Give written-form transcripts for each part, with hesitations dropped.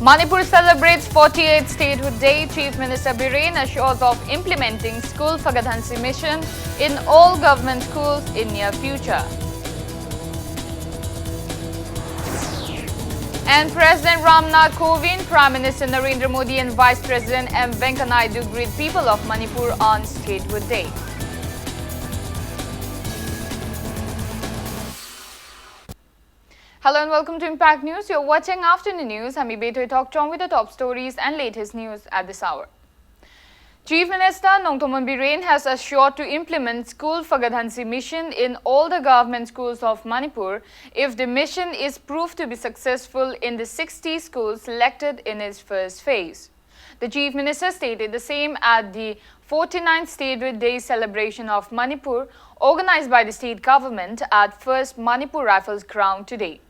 Manipur celebrates 48th Statehood Day. Chief Minister Biren assures of implementing school Fagadhansi mission in all government schools in near future. And President Ramnath Kovind, Prime Minister Narendra Modi and Vice President M. Venkaiah Naidu greet people of Manipur on Statehood Day. Hello and welcome to Impact News. You're watching Afternoon News. I'm Ibeto Talk Chong with the top stories and latest news at this hour. Chief Minister Nongthoman Biren has assured to implement school Fagadhansi mission in all the government schools of Manipur if the mission is proved to be successful in the 60 schools selected in its first phase. The Chief Minister stated the same at the 49th Statehood Day celebration of Manipur organized by the state government at 1st Manipur Rifles Ground today.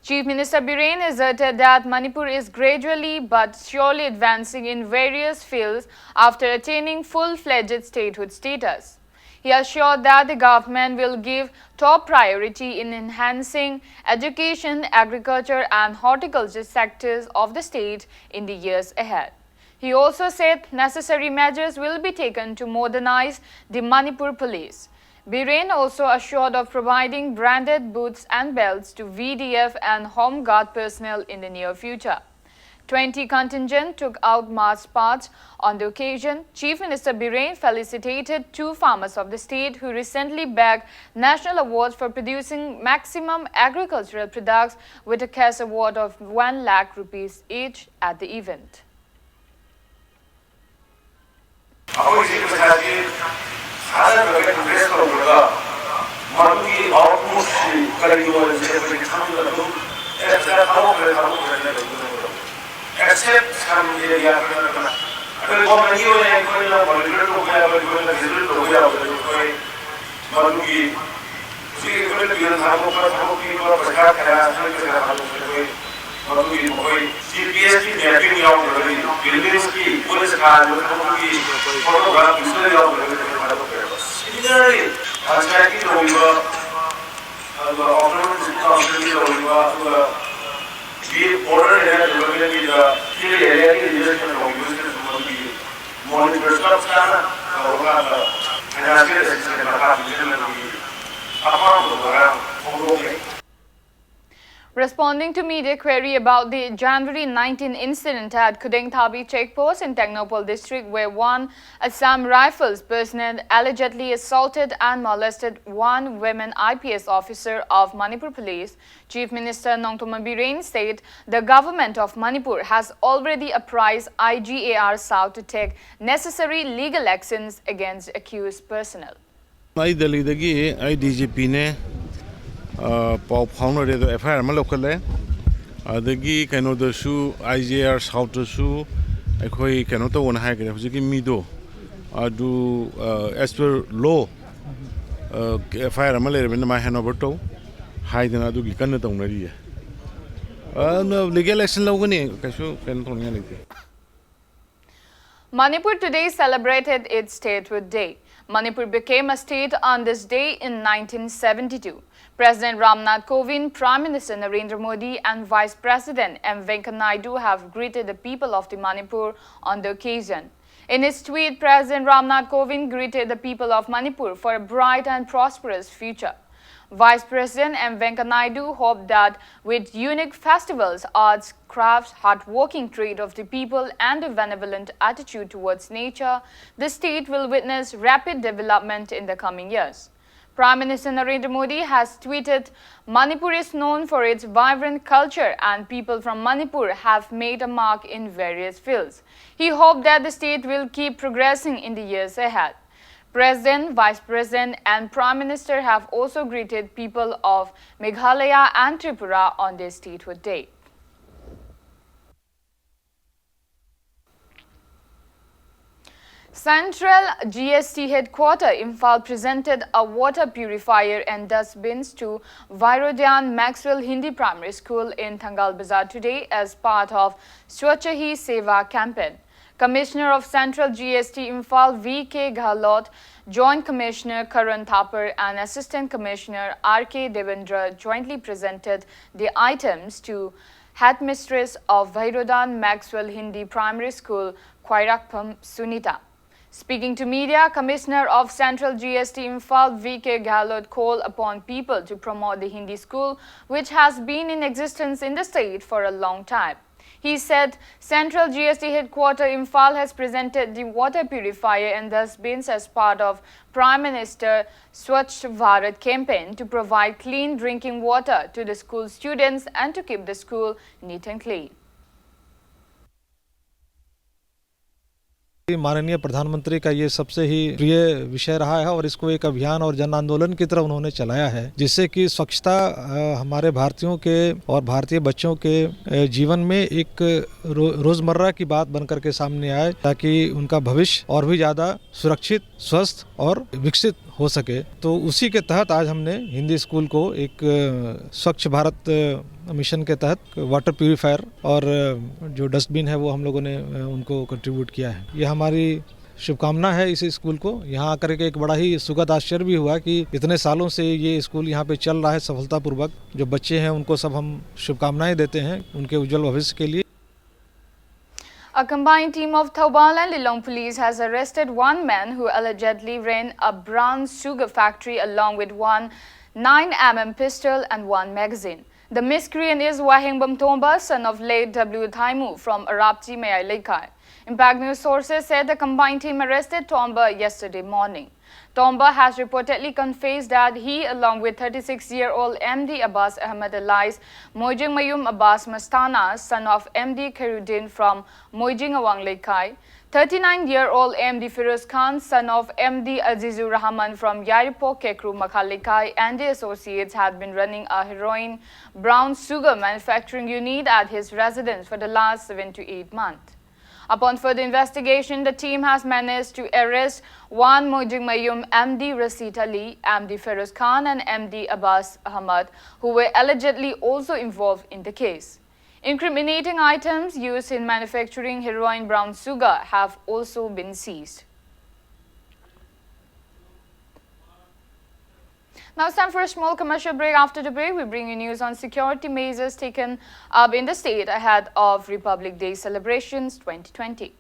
Chief Minister Biren asserted that Manipur is gradually but surely advancing in various fields after attaining full-fledged statehood status. He assured that the government will give top priority in enhancing education, agriculture and horticulture sectors of the state in the years ahead. He also said necessary measures will be taken to modernize the Manipur police. Biren also assured of providing branded boots and belts to VDF and Home Guard personnel in the near future. 20 contingent took out march past on the occasion. Chief Minister Biren felicitated 2 farmers of the state who recently bagged national awards for producing maximum agricultural products with a cash award of 1 lakh rupees each at the event. Responding to media query about the January 19 incident at Kudengthabi checkpost in Technopole district where one Assam Rifles personnel allegedly assaulted and molested one women IPS officer of Manipur Police, Chief Minister Nongthoman Biren said the government of Manipur has already apprised IGAR South to take necessary legal actions against accused personnel. Pau Founder FIR Malokale, the Kanoda Shoe, IGR South Shoe, a Koi Kanoto one hike, Mido, do as per law, FIR Malay in my Hanoverto, hiding Adu Kanaton Maria. No legal action Logani, Cashu, Canton. Manipur today celebrated its statehood day. Manipur became a state on this day in 1972. President Ramnath Kovind, Prime Minister Narendra Modi and Vice President M. Venkaiah Naidu have greeted the people of the Manipur on the occasion. In his tweet, President Ramnath Kovind greeted the people of Manipur for a bright and prosperous future. Vice President M. Venkaiah Naidu hoped that with unique festivals, arts, crafts, hard-working trade of the people and a benevolent attitude towards nature, the state will witness rapid development in the coming years. Prime Minister Narendra Modi has tweeted, Manipur is known for its vibrant culture and people from Manipur have made a mark in various fields. He hoped that the state will keep progressing in the years ahead. President, Vice President and Prime Minister have also greeted people of Meghalaya and Tripura on their statehood day. Central GST headquarters Imphal presented a water purifier and dustbins to Virodyan Maxwell Hindi Primary School in Thangal Bazaar today as part of Swachh Hi Seva campaign. Commissioner of Central GST Imphal V.K. Ghalot, Joint Commissioner Karan Thapar and Assistant Commissioner R.K. Devendra jointly presented the items to headmistress of Vairodan Maxwell Hindi Primary School, Khairakpham Sunita. Speaking to media, Commissioner of Central GST Imphal V.K. Gehlot called upon people to promote the Hindi school, which has been in existence in the state for a long time. He said Central GST headquarters Imphal has presented the water purifier and dustbins as part of Prime Minister Swachh Bharat campaign to provide clean drinking water to the school students and to keep the school neat and clean. माननीय प्रधानमंत्री का ये सबसे ही प्रिय विषय रहा है और इसको एक अभियान और जन आंदोलन की तरह उन्होंने चलाया है, जिससे कि स्वच्छता हमारे भारतीयों के और भारतीय बच्चों के जीवन में एक रोजमर्रा की बात बनकर के सामने आए, ताकि उनका भविष्य और भी ज़्यादा सुरक्षित, स्वस्थ और विकसित हो सके। तो उसी के तहत आज हमने हिंदी स्कूल को एक स्वच्छ भारत मिशन के तहत वाटर प्यूरिफायर और जो डस्टबिन है वो हम लोगों ने उनको कंट्रीब्यूट किया है। ये हमारी शुभकामना है इस स्कूल को। यहाँ आकर के एक बड़ा ही सुखद आश्चर्य भी हुआ कि इतने सालों से ये स्कूल यहाँ पे चल रहा है सफलतापूर्वक। जो बच्चे हैं उनको सब हम शुभकामनाएं देते हैं उनके उज्जवल भविष्य के लिए। A combined team of Thoubal and Lilong police has arrested one man who allegedly ran a brown sugar factory along with one 9mm pistol and one magazine. The miscreant is Wahingbam Tomba, son of late W. Thaimu from Arapti, Mayai Laikai. Impact News sources said the combined team arrested Tomba yesterday morning. Tomba has reportedly confessed that he, along with 36-year-old MD Abbas Ahmed alias Mojing Mayum Abbas Mastana, son of MD Khairuddin from Mojing Awang Laikai, 39-year-old MD Firoz Khan, son of MD Azizur Rahman from Yaripo Kekru Makhalikai, and the associates had been running a heroin brown sugar manufacturing unit at his residence for the last 7 to 8 months. Upon further investigation, the team has managed to arrest one Mojing Mayum, MD Rasit Ali, MD Feroz Khan and MD Abbas Ahmad, who were allegedly also involved in the case. Incriminating items used in manufacturing heroin brown sugar have also been seized. Now it's time for a small commercial break. After the break, we bring you news on security measures taken up in the state ahead of Republic Day celebrations 2020.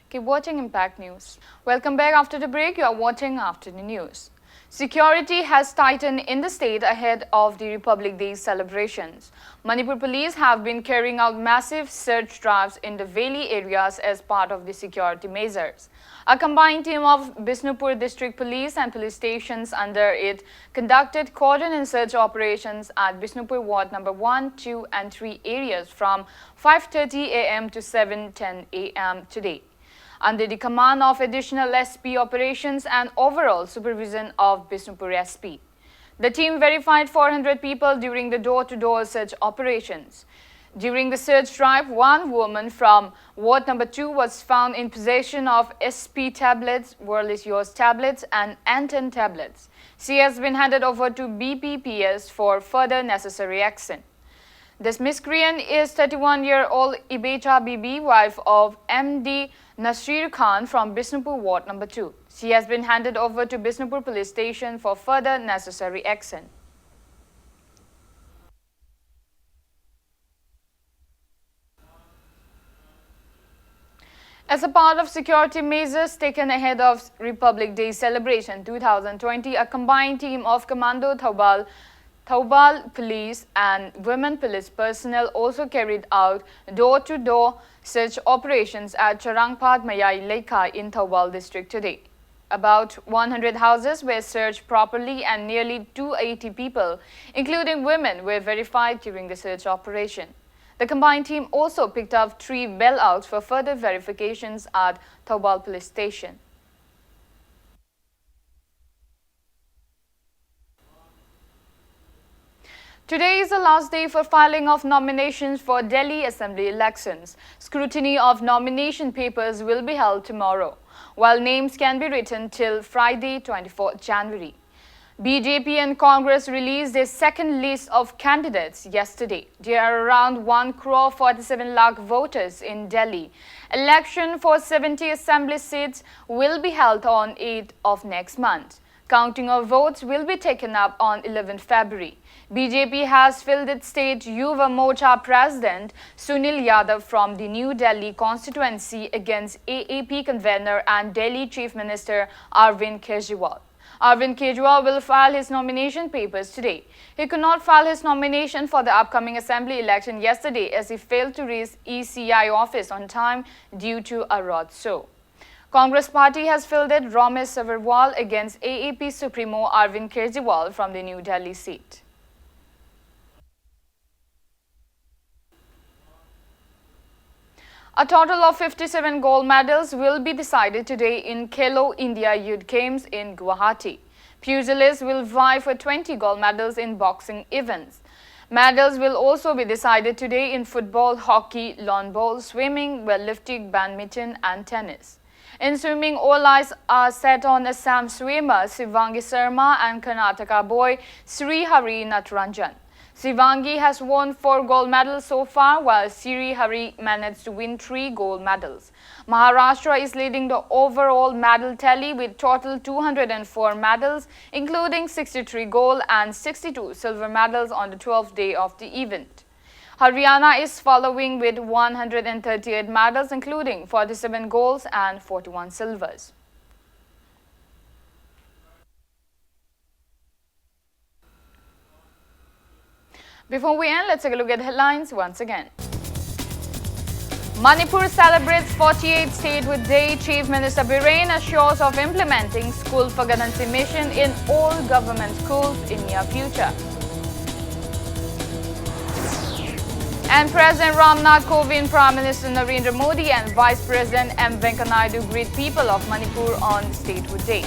Keep watching Impact News. Welcome back after the break. You are watching Afternoon News. Security has tightened in the state ahead of the Republic Day celebrations. Manipur police have been carrying out massive search drives in the valley areas as part of the security measures. A combined team of Bisnupur District Police and police stations under it conducted cordon and search operations at Bisnupur Ward number 1, 2 and 3 areas from 5:30 a.m. to 7:10 a.m. today, under the command of additional SP operations and overall supervision of Bisnupur SP. The team verified 400 people during the door-to-door search operations. During the search drive, one woman from Ward number 2 was found in possession of SP tablets, wireless yours tablets and Anton tablets. She has been handed over to BPPS for further necessary action. This miscreant is 31-year-old Ibecha Bibi, wife of MD Nasir Khan from Bisnupur Ward number 2. She has been handed over to Bisnupur Police Station for further necessary action. As a part of security measures taken ahead of Republic Day celebration 2020, a combined team of Commando Thoubal Police and Women Police personnel also carried out door-to-door search operations at Charangpat Mayai Laikai in Thoubal district today. About 100 houses were searched properly and nearly 280 people, including women, were verified during the search operation. The combined team also picked up 3 bailouts for further verifications at Thoubal Police Station. Today is the last day for filing of nominations for Delhi Assembly elections. Scrutiny of nomination papers will be held tomorrow, while names can be written till Friday, 24th January. BJP and Congress released their second list of candidates yesterday. There are around 1,47 lakh voters in Delhi. Election for 70 assembly seats will be held on 8th of next month. Counting of votes will be taken up on 11 February. BJP has filled its state Yuva Morcha president Sunil Yadav from the New Delhi constituency against AAP convener and Delhi Chief Minister Arvind Kejriwal. Arvind Kejriwal will file his nomination papers today. He could not file his nomination for the upcoming assembly election yesterday as he failed to reach ECI office on time due to a road show. Congress party has fielded Ramesh Savarwal against AAP Supremo Arvind Kejriwal from the New Delhi seat. A total of 57 gold medals will be decided today in Khelo India Youth Games in Guwahati. Pugilists will vie for 20 gold medals in boxing events. Medals will also be decided today in football, hockey, lawn bowls, swimming, weightlifting, badminton and tennis. In swimming, all eyes are set on Assam swimmer Sivangi Sharma and Karnataka boy Sri Hari Natranjan. Sivangi has won 4 gold medals so far, while Sri Hari managed to win 3 gold medals. Maharashtra is leading the overall medal tally with total 204 medals, including 63 gold and 62 silver medals on the 12th day of the event. Haryana is following with 138 medals, including 47 golds and 41 silvers. Before we end, let's take a look at headlines once again. Manipur celebrates 48th Statehood Day. Chief Minister Biren assures of implementing School for Guidance mission in all government schools in near future. And President Ramnath Kovind, Prime Minister Narendra Modi and Vice President M. Venkaiah Naidu greet people of Manipur on Statehood Day.